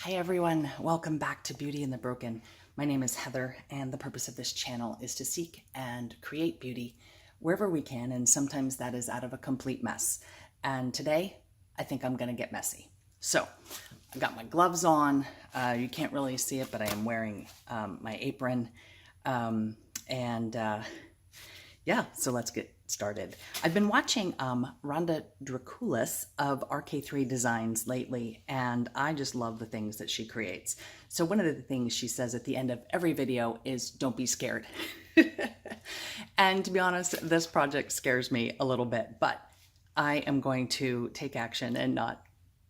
Hi everyone, welcome back to Beauty in the Broken. My name is Heather and the purpose of this channel is to seek and create beauty wherever we can, and sometimes that is out of a complete mess. And today, I think I'm gonna get messy. So, I got my gloves on. You can't really see it, but I am wearing my apron. Yeah, so let's get started. I've been watching Rhonda of RK3 Designs lately, and I just love the things that she creates. So one of the things she says at the end of every video is, don't be scared. And to be honest, this project scares me a little bit, but I am going to take action and not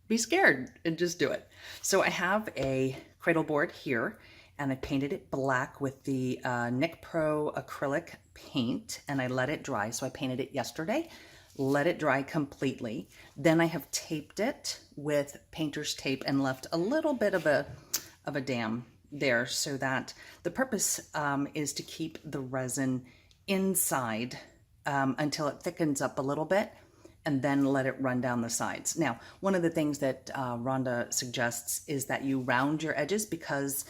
be scared and just do it. So I have a cradle board here, and I painted it black with the Nic Pro acrylic paint, and I let it dry. So I painted it yesterday, let it dry completely. Then I have taped it with painter's tape and left a little bit of a dam there, so that the purpose is to keep the resin inside until it thickens up a little bit, and then let it run down the sides. Now, one of the things that Rhonda suggests is that you round your edges, because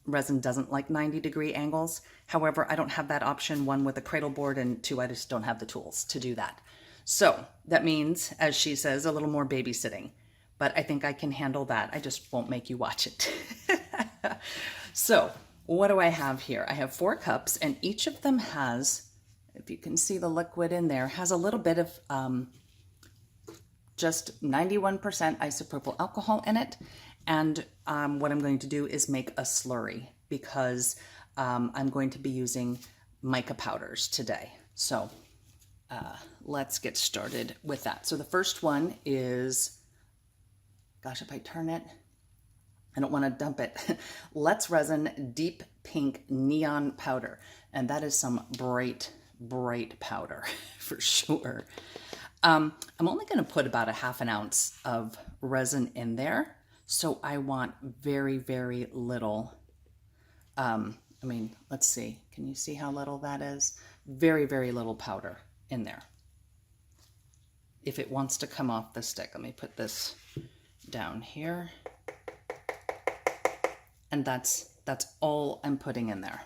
resin doesn't like 90-degree angles. However, I don't have that option, one, with a cradle board, and two, I just don't have the tools to do that. So that means, as she says, a little more babysitting, but I think I can handle that. I just won't make you watch it. So what do I have here? I have 4 cups, and each of them has, if you can see the liquid in there, has a little bit of just 91% isopropyl alcohol in it. And what I'm going to do is make a slurry, because I'm going to be using mica powders today. So let's get started with that. So the first one is, gosh, if I turn it, I don't want to dump it. Let's Resin Deep Pink Neon Powder. And that is some bright, bright powder for sure. I'm only going to put about a ½ ounce of resin in there. So I want very, very little. Let's see. Can you see how little that is? Very, very little powder in there. If it wants to come off the stick, let me put this down here. And that's all I'm putting in there.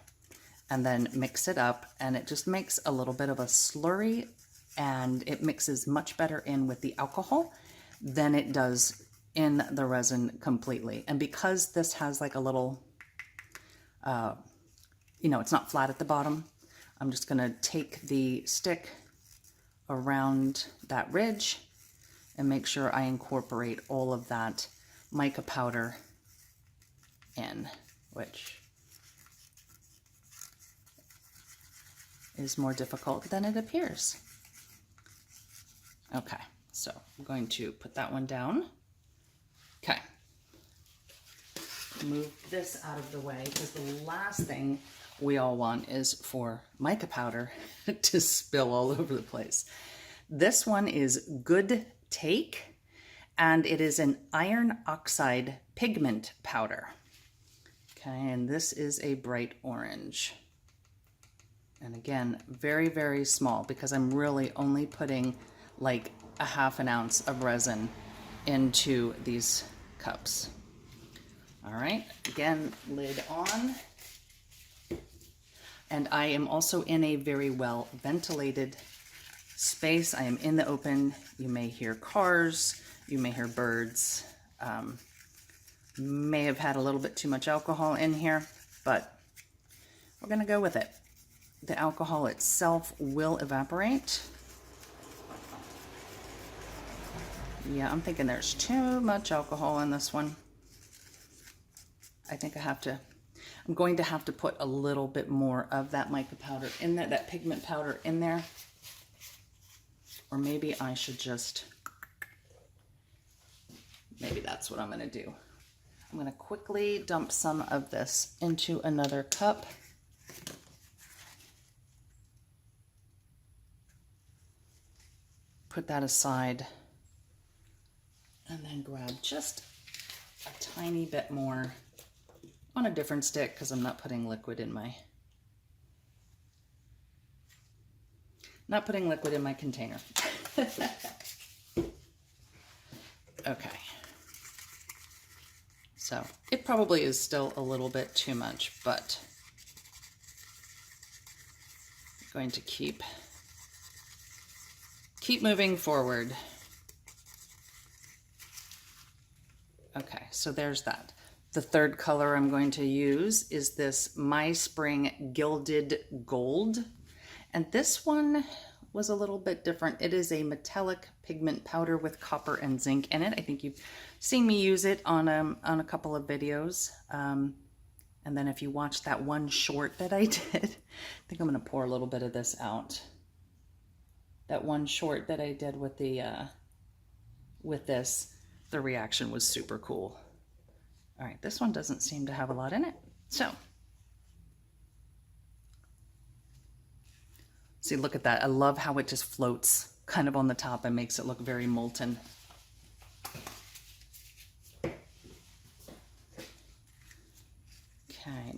And then mix it up, and it just makes a little bit of a slurry, and it mixes much better in with the alcohol than it does in the resin completely. And because this has like a little, it's not flat at the bottom, I'm just gonna take the stick around that ridge and make sure I incorporate all of that mica powder in, which is more difficult than it appears. Okay, so I'm going to put that one down. Okay, move this out of the way, because the last thing we all want is for mica powder to spill all over the place. This one is Good Take, and it is an iron oxide pigment powder. Okay, and this is a bright orange. And again, very, very small, because I'm really only putting like a ½ ounce of resin into these cups. All right, again, lid on. And I am also in a very well ventilated space. I am in the open. You may hear cars, you may hear birds. May have had a little bit too much alcohol in here, but we're gonna go with it. The alcohol itself will evaporate. Yeah, I'm thinking there's too much alcohol in this one. I think I'm going to have to put a little bit more of that mica powder in there, that pigment powder in there. Or maybe I should just, maybe that's what I'm gonna do. I'm gonna quickly dump some of this into another cup. Put that aside, and then grab just a tiny bit more on a different stick, because I'm not putting liquid in my container. Okay. So it probably is still a little bit too much, but I'm going to keep moving forward. Okay, so there's that. The third color I'm going to use is this My Spring Gilded Gold. And this one was a little bit different. It is a metallic pigment powder with copper and zinc in it. I think you've seen me use it on a couple of videos. And then if you watch that one short that I did, I think I'm gonna pour a little bit of this out. That one short that I did with the with this, the reaction was super cool. All right, this one doesn't seem to have a lot in it. So, see, look at that. I love how it just floats kind of on the top and makes it look very molten. Okay,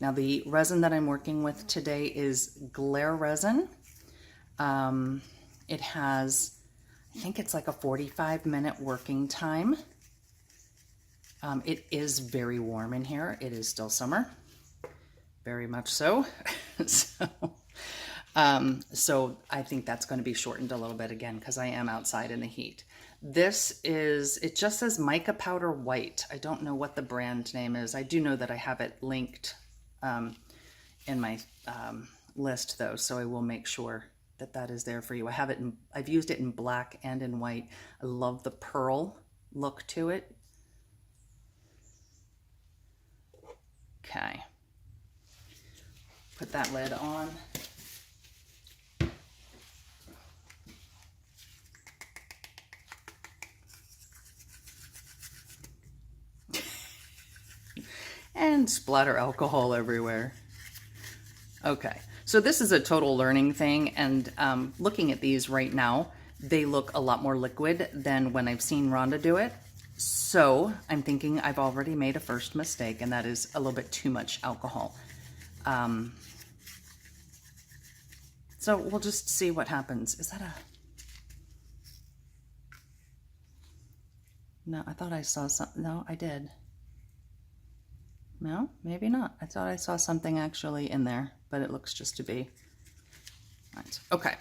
now the resin that I'm working with today is Glare Resin. It has, I think it's like a 45-minute working time. It is very warm in here. It is still summer, very much so. So I think that's going to be shortened a little bit again because I am outside in the heat. This is, it just says Mica Powder White. I don't know what the brand name is. I do know that I have it linked in my list though, so I will make sure that that is there for you. I have it in, I've used it in black and in white. I love the pearl look to it. Okay, put that lid on. And splatter alcohol everywhere. Okay, so this is a total learning thing, and looking at these right now, they look a lot more liquid than when I've seen Rhonda do it. So I'm thinking I've already made a first mistake, and that is a little bit too much alcohol. So we'll just see what happens. Is that a... No, I thought I saw something. No, I did. No, maybe not. I thought I saw something actually in there, but it looks just to be. Right. Okay.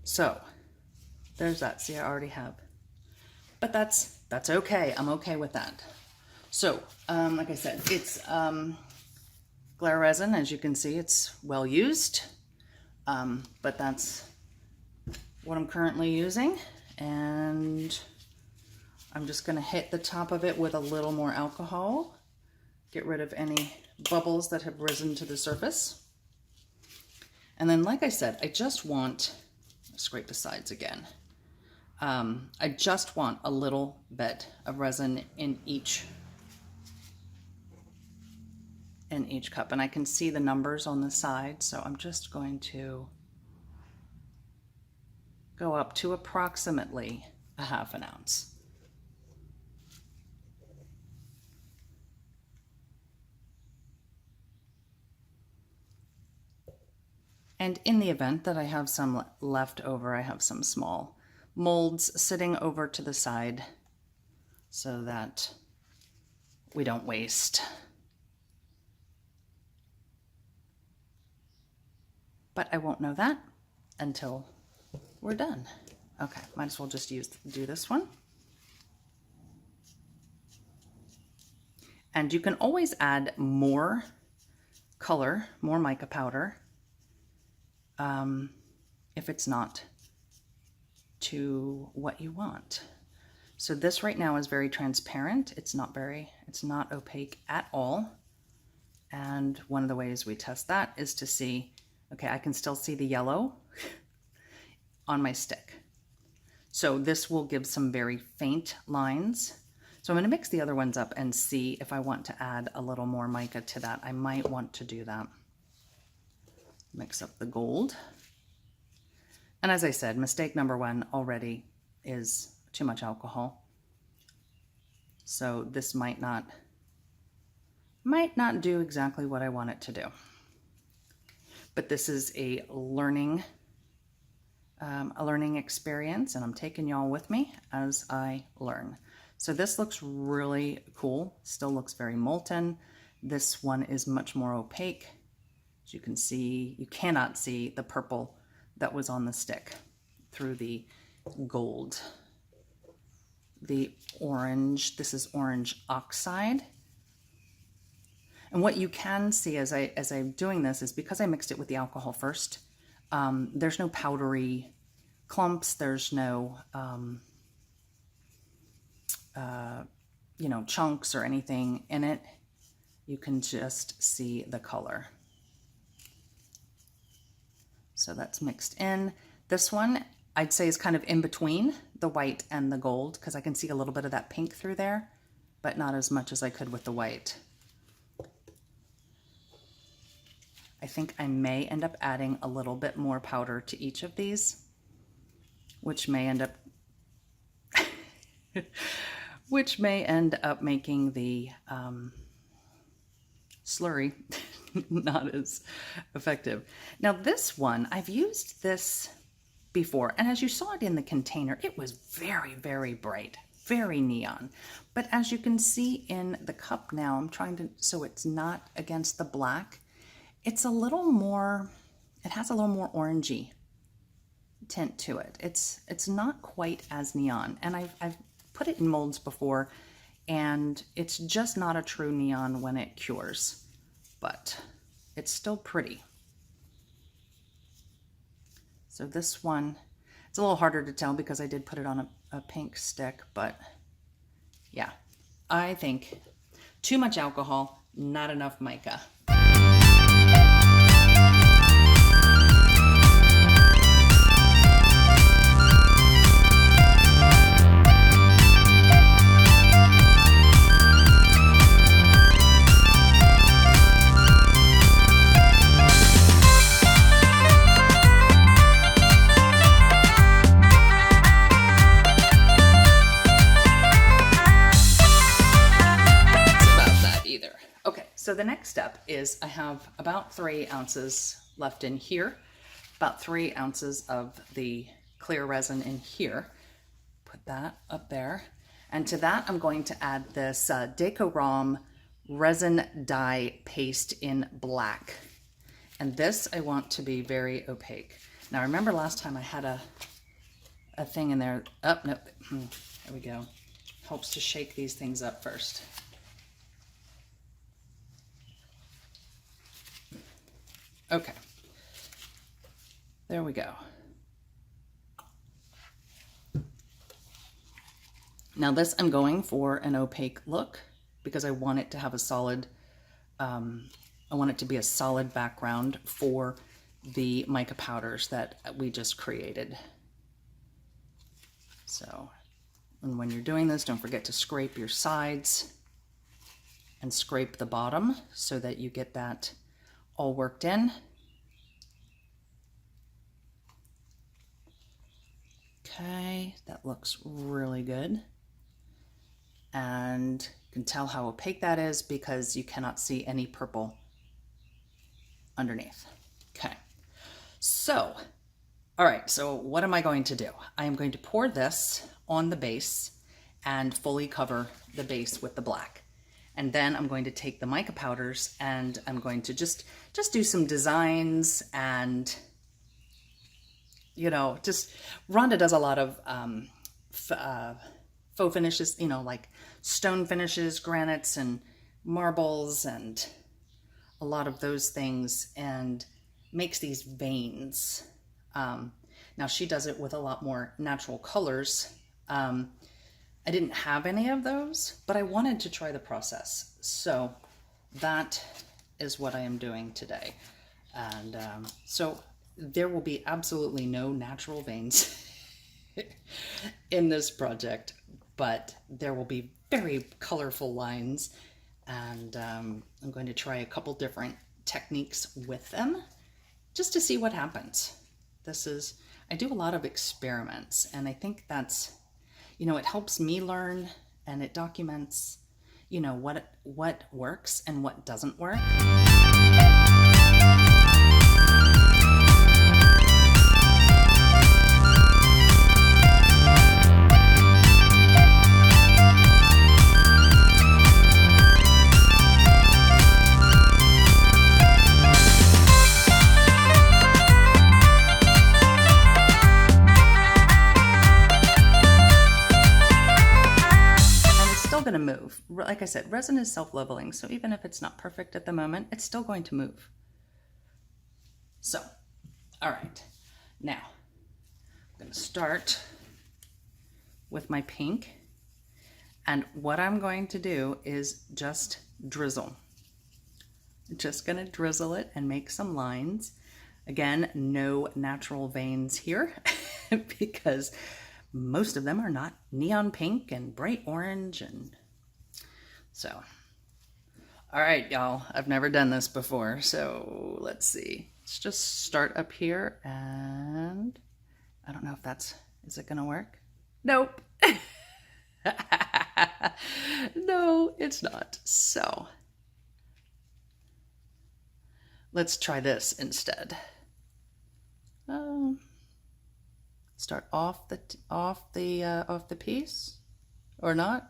So there's that. See, I already have. But that's okay. I'm okay with that. So, like I said, it's Glare Resin. As you can see, it's well used. But that's what I'm currently using. And I'm just going to hit the top of it with a little more alcohol. Get rid of any bubbles that have risen to the surface. And then, like I said, I just want, scrape the sides again. I just want a little bit of resin in each cup. And I can see the numbers on the side, so I'm just going to go up to approximately a ½ ounce. And in the event that I have some left over, I have some small molds sitting over to the side so that we don't waste. But I won't know that until we're done. Okay, might as well just do this one. And you can always add more color, more mica powder, if it's not to what you want. So this right now is very transparent. It's not opaque at all. And one of the ways we test that is to see, okay, I can still see the yellow on my stick. So this will give some very faint lines. So I'm going to mix the other ones up and see if I want to add a little more mica to that. I might want to do that. Mix up the gold. And as I said, mistake number one already is too much alcohol. So this might not do exactly what I want it to do. But this is a learning experience, and I'm taking y'all with me as I learn. So this looks really cool. Still looks very molten. This one is much more opaque. As you can see, you cannot see the purple that was on the stick through the gold. The orange, this is orange oxide. And what you can see as I'm doing this is because I mixed it with the alcohol first, there's no powdery clumps, there's no, you know, chunks or anything in it. You can just see the color. So that's mixed in. This one, I'd say is kind of in between the white and the gold because I can see a little bit of that pink through there, but not as much as I could with the white. I think I may end up adding a little bit more powder to each of these, which may end up making the slurry not as effective. Now this one, I've used this before, and as you saw it in the container, it was very, very bright, very neon. But as you can see in the cup now, I'm trying to, so it's not against the black, it's a little more, it has a little more orangey tint to it. It's not quite as neon, and I've put it in molds before, and it's just not a true neon when it cures, but it's still pretty. So this one, it's a little harder to tell because I did put it on a pink stick, but yeah, I think too much alcohol, not enough mica. So the next step is I have about 3 ounces left in here, about 3 ounces of the clear resin in here. Put that up there. And to that, I'm going to add this Decorum resin dye paste in black. And this I want to be very opaque. Now remember last time I had a thing in there. Oh, no, there we go. Helps to shake these things up first. Okay, there we go. Now this, I'm going for an opaque look because I want it to have a solid, I want it to be a solid background for the mica powders that we just created. So, and when you're doing this, don't forget to scrape your sides and scrape the bottom so that you get that all worked in. Okay, that looks really good. And you can tell how opaque that is because you cannot see any purple underneath. Okay, so, all right, so what am I going to do? I am going to pour this on the base and fully cover the base with the black. And then I'm going to take the mica powders and I'm going to just do some designs and, you know, just, Rhonda does a lot of faux finishes, you know, like stone finishes, granites and marbles and a lot of those things, and makes these veins. Now she does it with a lot more natural colors. I didn't have any of those, but I wanted to try the process. So that is what I am doing today. And so there will be absolutely no natural veins in this project, but there will be very colorful lines. And I'm going to try a couple different techniques with them just to see what happens. I do a lot of experiments, and I think that's, you know, it helps me learn, and it documents, you know, what works and what doesn't work. move. Like I said, resin is self-leveling, so even if it's not perfect at the moment, it's still going to move. So, all right, now I'm going to start with my pink, and what I'm going to do is just drizzle. Just going to drizzle it and make some lines. Again, no natural veins here because most of them are not neon pink and bright orange. And so, all right, y'all, I've never done this before. So let's see. Let's just start up here, and I don't know if is it gonna work? Nope. No, it's not. So let's try this instead. Start off the piece, or not?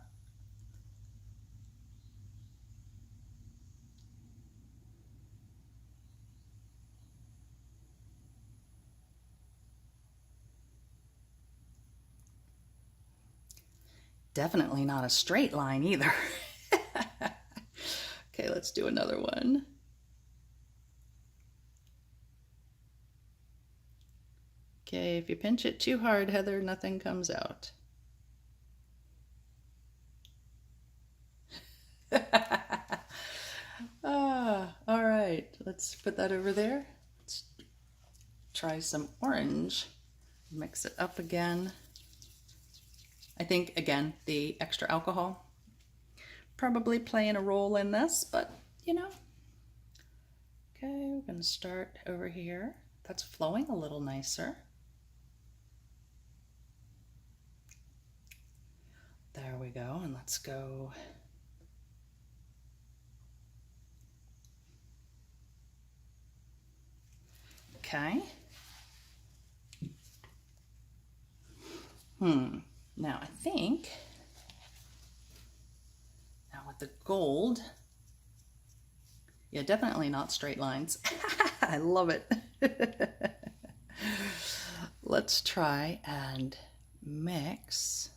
Definitely not a straight line either. Okay, let's do another one. Okay, if you pinch it too hard, Heather, nothing comes out. All right, let's put that over there. Let's try some orange. Mix it up again. I think, again, the extra alcohol probably playing a role in this, but you know. Okay, we're gonna start over here. That's flowing a little nicer. There we go, and let's go. Okay. Now I think, now with the gold, yeah, definitely not straight lines. I love it. Let's try and mix,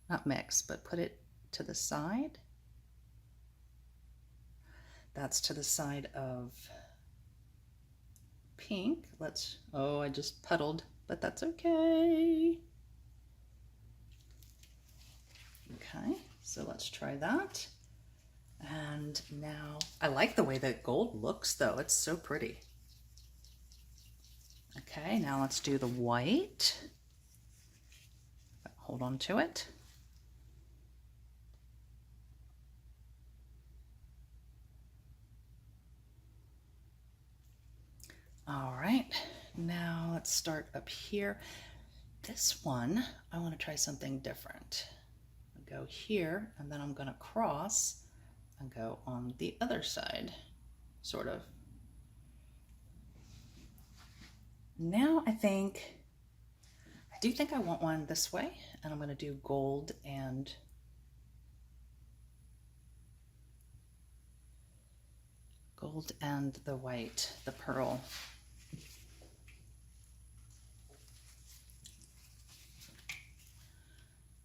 not mix, but put it to the side. That's to the side of pink. Let's, oh, I just puddled, but that's okay. Okay, so let's try that. And now, I like the way that gold looks though, it's so pretty. Okay, now let's do the white. Hold on to it. All right, now let's start up here. This one, I want to try something different. I'll go here, and then I'm going to cross and go on the other side, sort of. Now I do think I want one this way, and I'm going to do gold and the white, the pearl.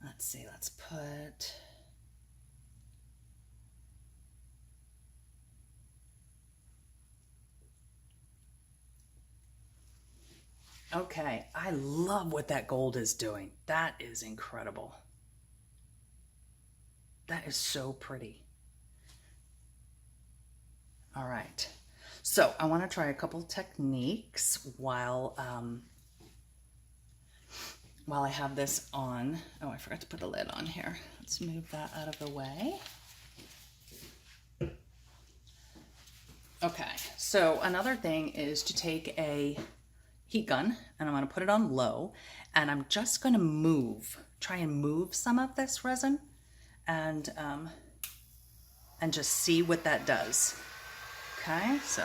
Let's see, let's put, okay, I love what that gold is doing. That is incredible. That is so pretty. All right, so I want to try a couple techniques while I have this on. Oh, I forgot to put a lid on here. Let's move that out of the way. Okay, so another thing is to take a heat gun, and I'm going to put it on low, and I'm just going to try and move some of this resin, and just see what that does. Okay, so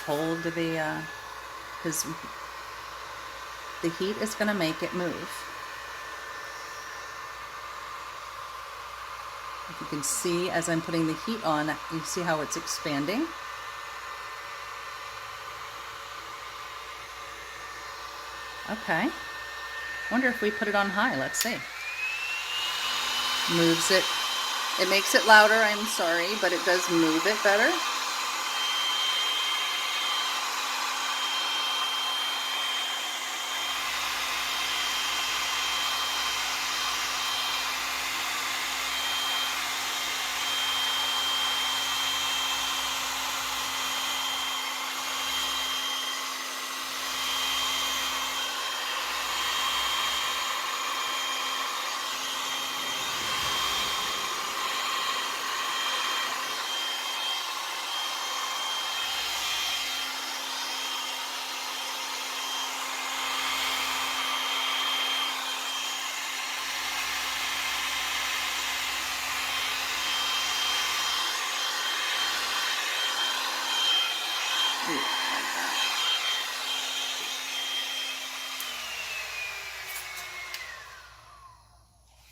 hold the, because the heat is going to make it move. If you can see, as I'm putting the heat on, you see how it's expanding. Okay. Wonder if we put it on high. Let's see. Moves it. It makes it louder, I'm sorry, but it does move it better.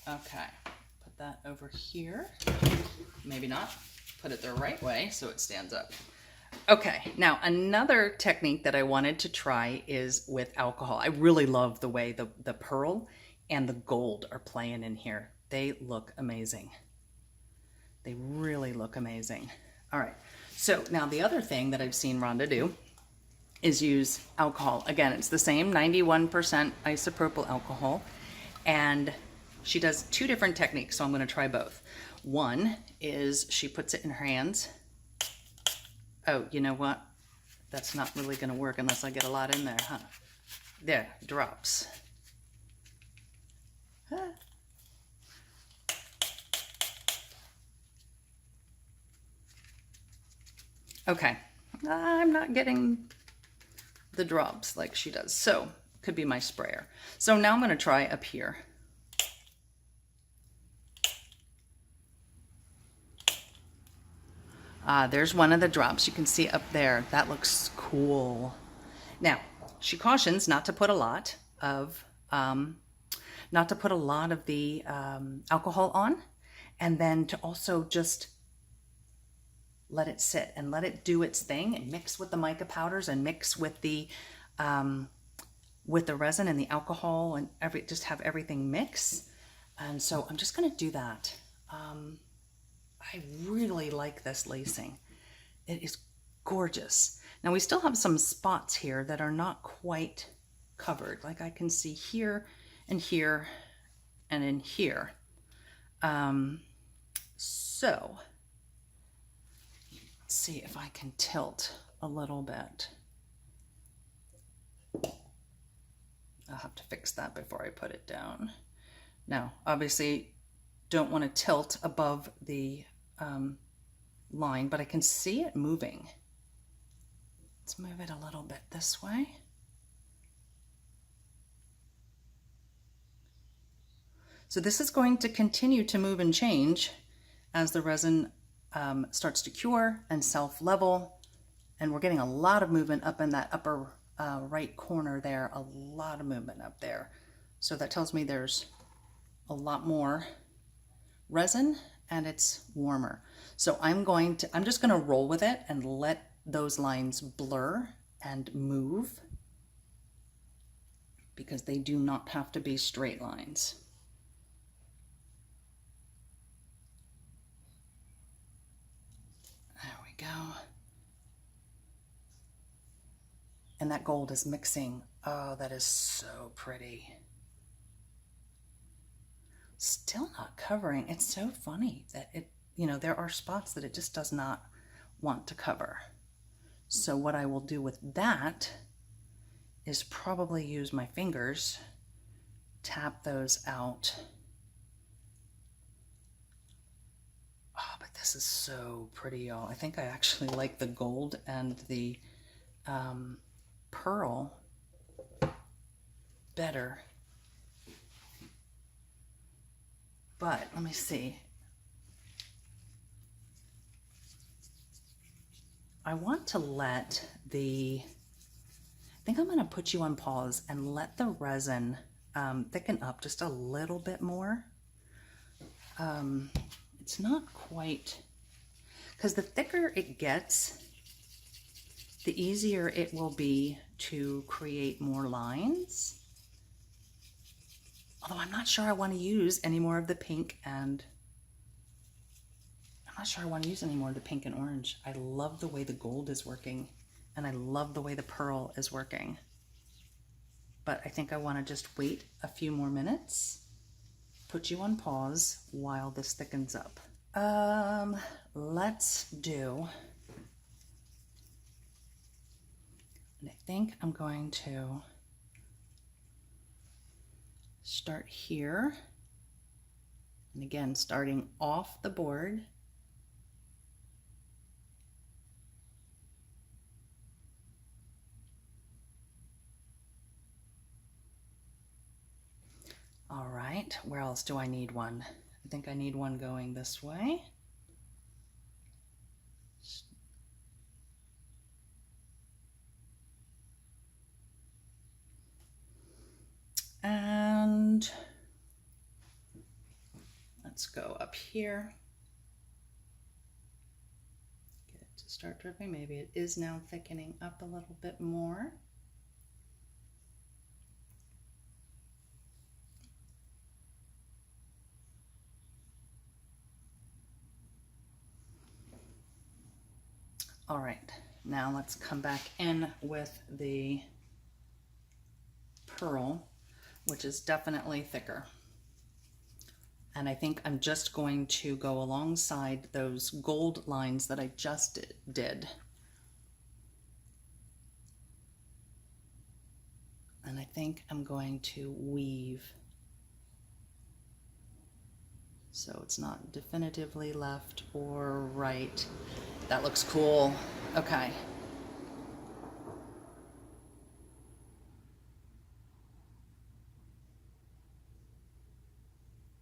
Okay, put that over here. Maybe not. Put it the right way so it stands up. Okay, now another technique that I wanted to try is with alcohol. I really love the way the pearl and the gold are playing in here. They look amazing. They really look amazing. All right, so now the other thing that I've seen Rhonda do is use alcohol. Again, it's the same 91% isopropyl alcohol, and she does two different techniques, so I'm going to try both. One is she puts it in her hands. Oh, you know what? That's not really going to work unless I get a lot in there, huh? There, drops. Huh. Okay, I'm not getting the drops like she does, so could be my sprayer. So now I'm going to try up here. There's one of the drops. You can see up there. That looks cool. Now, she cautions not to put a lot of the alcohol on, and then to also just let it sit and let it do its thing and mix with the mica powders and mix with the resin and the alcohol and just have everything mix. And so I'm just going to do that. I really like this lacing. It is gorgeous. Now we still have some spots here that are not quite covered. Like I can see here and here and in here. So let's see if I can tilt a little bit. I'll have to fix that before I put it down. Now, obviously, don't want to tilt above the line, but I can see it moving. Let's move it a little bit this way. So this is going to continue to move and change as the resin starts to cure and self-level. And we're getting a lot of movement up in that upper right corner there, a lot of movement up there. So that tells me there's a lot more resin and it's warmer. So I'm just going to roll with it and let those lines blur and move, because they do not have to be straight lines. There we go. And that gold is mixing. Oh, that is so pretty. Still not covering. It's so funny that there are spots that it just does not want to cover. So what I will do with that is probably use my fingers, tap those out. Oh, but this is so pretty, y'all. I think I actually like the gold and the pearl better. But let me see. I want to let I think I'm going to put you on pause and let the resin thicken up just a little bit more. It's not quite, because the thicker it gets, the easier it will be to create more lines Although I'm not sure I want to use any more of the pink, and I'm not sure I want to use any more of the pink and orange. I love the way the gold is working, and I love the way the pearl is working. But I think I want to just wait a few more minutes, put you on pause while this thickens up. Let's do, and I think I'm going to start here. And again, starting off the board. All right, where else do I need one? I think I need one going this way. And let's go up here. Get it to start dripping. Maybe it is now thickening up a little bit more. All right, now let's come back in with the pearl, which is definitely thicker. And I think I'm just going to go alongside those gold lines that I just did. And I think I'm going to weave. So it's not definitively left or right. That looks cool. Okay.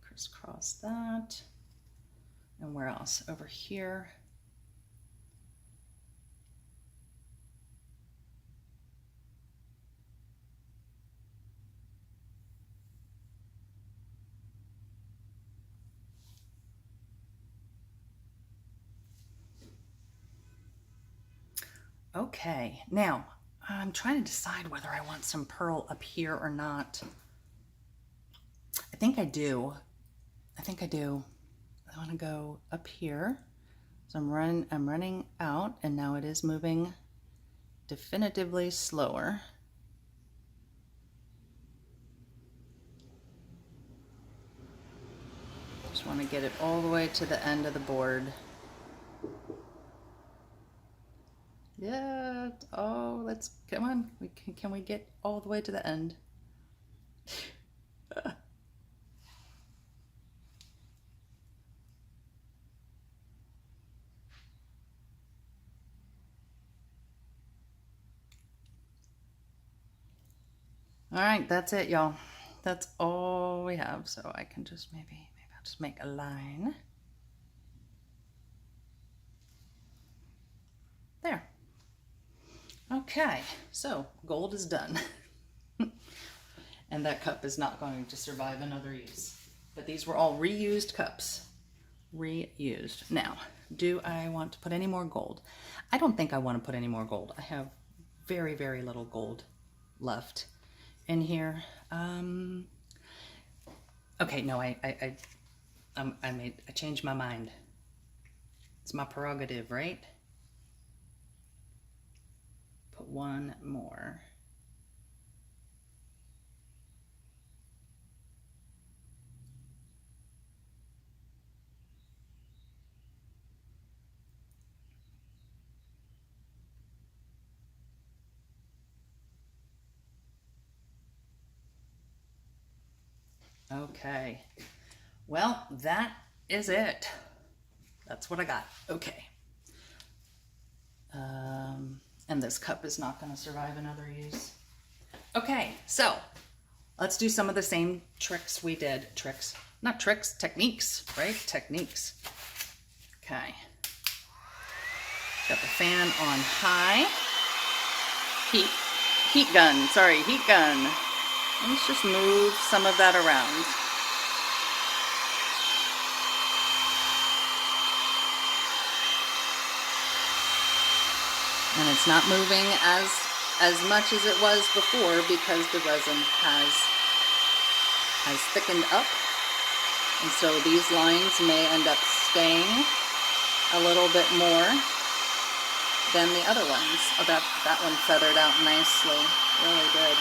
Crisscross that. And where else? Over here. Okay, now I'm trying to decide whether I want some pearl up here or not. I think I do. I want to go up here. So I'm running out, and now it is moving definitively slower. Just want to get it all the way to the end of the board. Yeah, oh, come on. Can we get all the way to the end? All right, that's it, y'all. That's all we have. So I can just maybe I'll just make a line. There. Okay, so gold is done. And that cup is not going to survive another use. But these were all reused cups. Reused. Now, do I want to put any more gold? I don't think I want to put any more gold. I have very, very little gold left in here. Okay, no, I changed my mind. It's my prerogative, right? Put one more. Okay, well, that is it. That's what I got. Okay. And this cup is not going to survive another use. Okay, so let's do some of the same tricks we did. Tricks, not tricks, techniques, right? Techniques. Okay. Got the fan on high. Heat gun, sorry, heat gun. Let's just move some of that around. And it's not moving as much as it was before because the resin has has thickened up, and so these lines may end up staying a little bit more than the other ones. Oh, that one feathered out nicely, really good.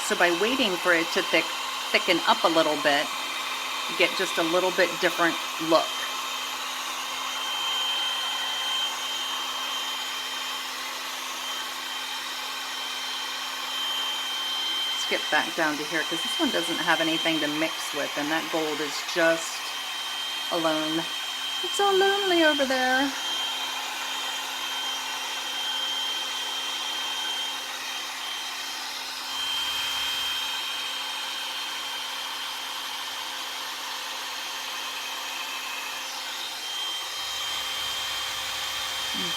So by waiting for it to thicken up a little bit, you get just a little bit different look. Let's get back down to here because this one doesn't have anything to mix with, and that gold is just alone. It's so lonely over there.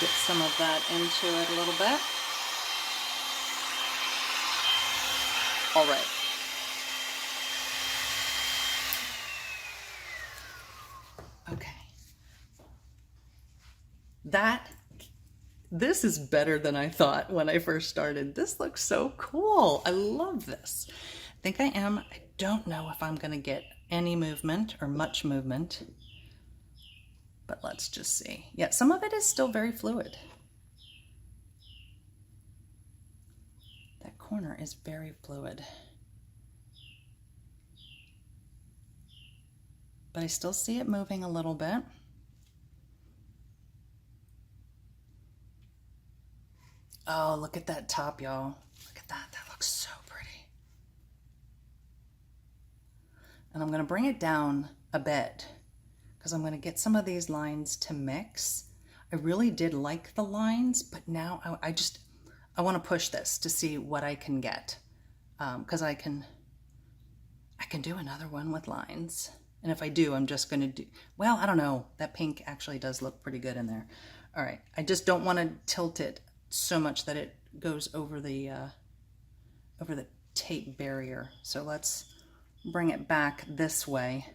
Get some of that into it a little bit. All right. Okay. This is better than I thought when I first started. This looks so cool. I love this. I think I am. I don't know if I'm going to get any movement or much movement. But let's just see. Yeah, some of it is still very fluid. That corner is very fluid. But I still see it moving a little bit. Oh, look at that top, y'all. Look at that. That looks so pretty. And I'm going to bring it down a bit, because I'm going to get some of these lines to mix. I really did like the lines, but now I want to push this to see what I can get, because I can do another one with lines. And if I do, I'm just going to do, well, I don't know. That pink actually does look pretty good in there. All right. I just don't want to tilt it so much that it goes over the tape barrier. So let's bring it back this way.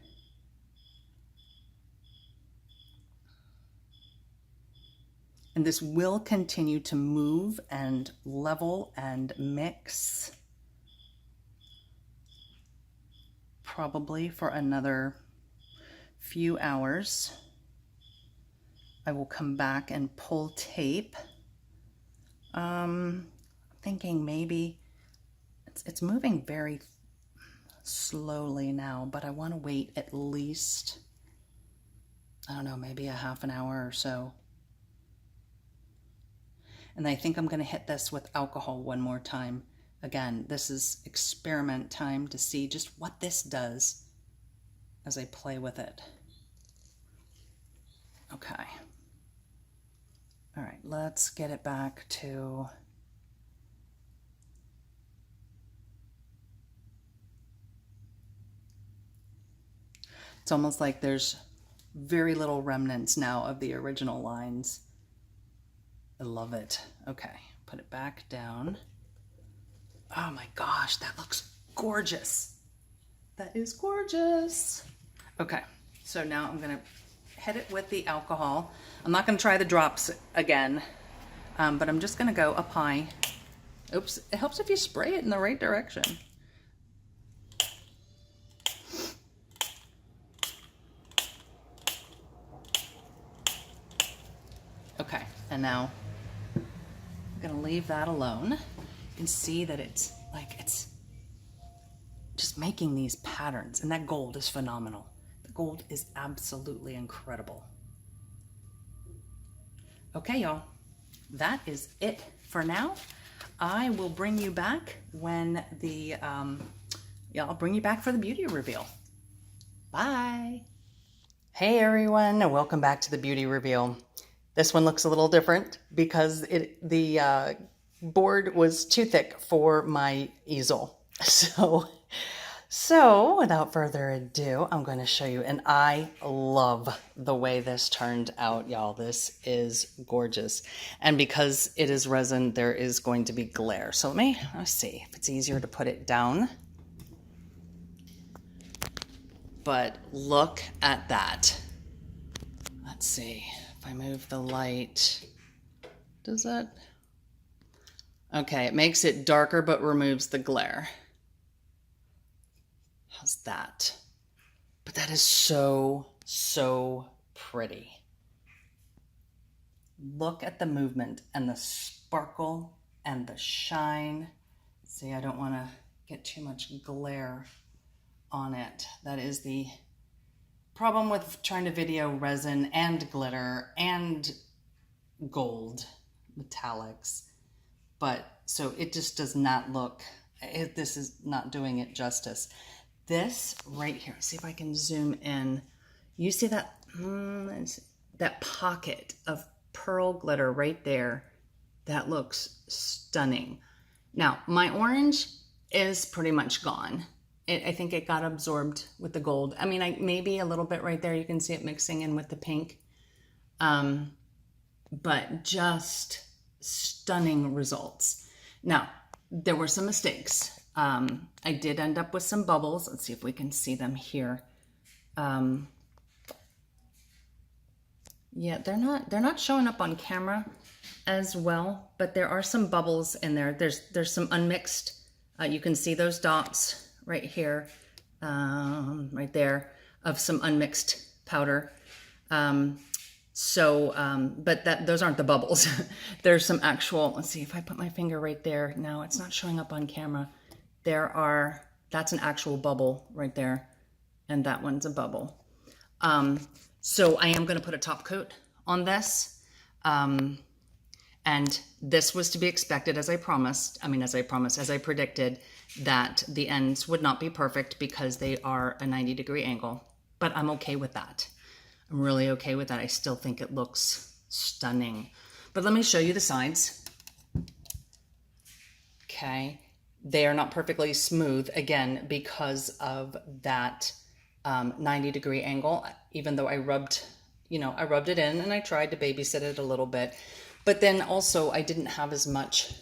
And this will continue to move and level and mix probably for another few hours. I will come back and pull tape. Thinking maybe it's moving very slowly now, but I want to wait at least, I don't know, maybe a half an hour or so. And I think I'm going to hit this with alcohol one more time. Again, this is experiment time to see just what this does as I play with it. Okay. All right, let's get it back to... It's almost like there's very little remnants now of the original lines. I love it. Okay, put it back down. Oh my gosh, that looks gorgeous. That is gorgeous. Okay, so now I'm gonna hit it with the alcohol. I'm not gonna try the drops again, but I'm just gonna go up high. Oops, it helps if you spray it in the right direction. Okay, and now I'm gonna leave that alone. You can see that it's just making these patterns, and that gold is phenomenal. The gold is absolutely incredible. Okay, y'all, that is it for now. I will bring you back when the, I'll bring you back for the beauty reveal. Bye. Hey everyone, and welcome back to the beauty reveal. This one looks a little different because the board was too thick for my easel. So without further ado, I'm going to show you, and I love the way this turned out, y'all. This is gorgeous. And because it is resin, there is going to be glare. So let's see if it's easier to put it down. But look at that. Let let's see, if I move the light, does that? Okay, it makes it darker but removes the glare. How's that? But that is so, so pretty. Look at the movement and the sparkle and the shine. See, I don't want to get too much glare on it. That is the problem with trying to video resin and glitter and gold metallics. But so it just does not look, this is not doing it justice. This right here, see if I can zoom in. You see that, that pocket of pearl glitter right there? That looks stunning. Now, my orange is pretty much gone. I think it got absorbed with the gold. I mean, maybe a little bit right there. You can see it mixing in with the pink. But just stunning results. Now, there were some mistakes. I did end up with some bubbles. Let's see if we can see them here. Yeah, they're not showing up on camera as well, but there are some bubbles in there. There's some unmixed. You can see those dots right here, right there, of some unmixed powder. But those aren't the bubbles. There's some actual, let's see if I put my finger right there. Now it's not showing up on camera. That's an actual bubble right there. And that one's a bubble. So I am going to put a top coat on this. And this was to be expected, as I predicted, that the ends would not be perfect because they are a 90-degree angle, but I'm okay with that. I'm really okay with that. I still think it looks stunning. But let me show you the sides. Okay. They are not perfectly smooth, again, because of that 90-degree angle, even though I rubbed it in and I tried to babysit it a little bit. But then also I didn't have as much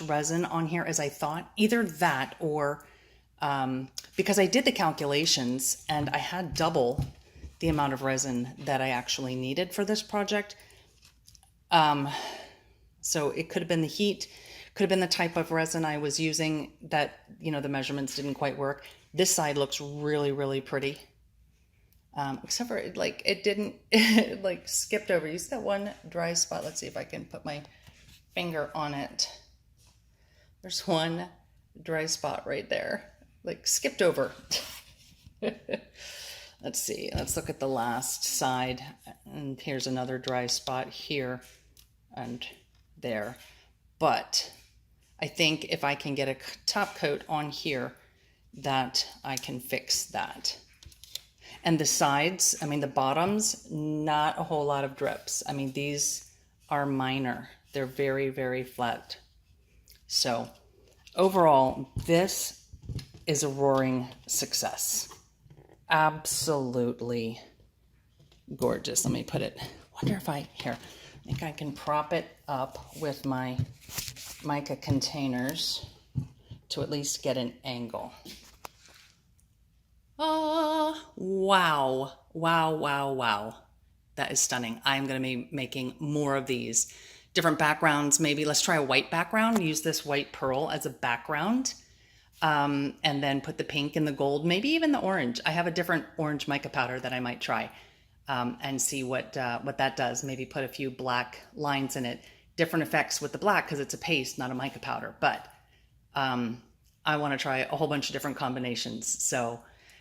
resin on here as I thought. Either that or because I did the calculations and I had double the amount of resin that I actually needed for this project. So it could have been the heat, could have been the type of resin I was using that, the measurements didn't quite work. This side looks really, really pretty. Except for it didn't, it skipped over. You see that one dry spot? Let's see if I can put my finger on it. There's one dry spot right there, skipped over. Let's see, let's look at the last side. And here's another dry spot here and there. But I think if I can get a top coat on here, that I can fix that. And the sides, the bottoms, not a whole lot of drips. These are minor. They're very, very flat. So overall, this is a roaring success. Absolutely gorgeous. Let me put it, I think I can prop it up with my mica containers to at least get an angle. Wow. That is stunning. I'm going to be making more of these. Different backgrounds, maybe. Let's try a white background. Use this white pearl as a background. And then put the pink and the gold, maybe even the orange. I have a different orange mica powder that I might try and see what that does. Maybe put a few black lines in it. Different effects with the black because it's a paste, not a mica powder. But I want to try a whole bunch of different combinations. So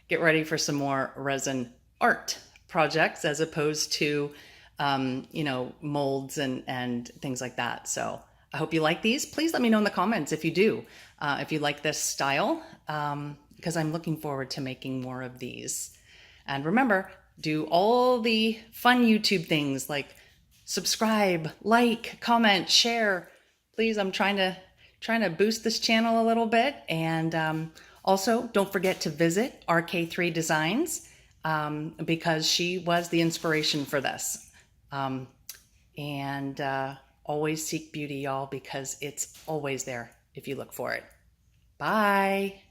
get ready for some more resin art projects as opposed to, molds and things like that. So I hope you like these. Please let me know in the comments if you do, if you like this style, because I'm looking forward to making more of these. And remember, do all the fun YouTube things like subscribe, like, comment, share. Please, I'm trying to boost this channel a little bit. And also, don't forget to visit RK3 Designs because she was the inspiration for this. Always seek beauty, y'all, because it's always there if you look for it. Bye.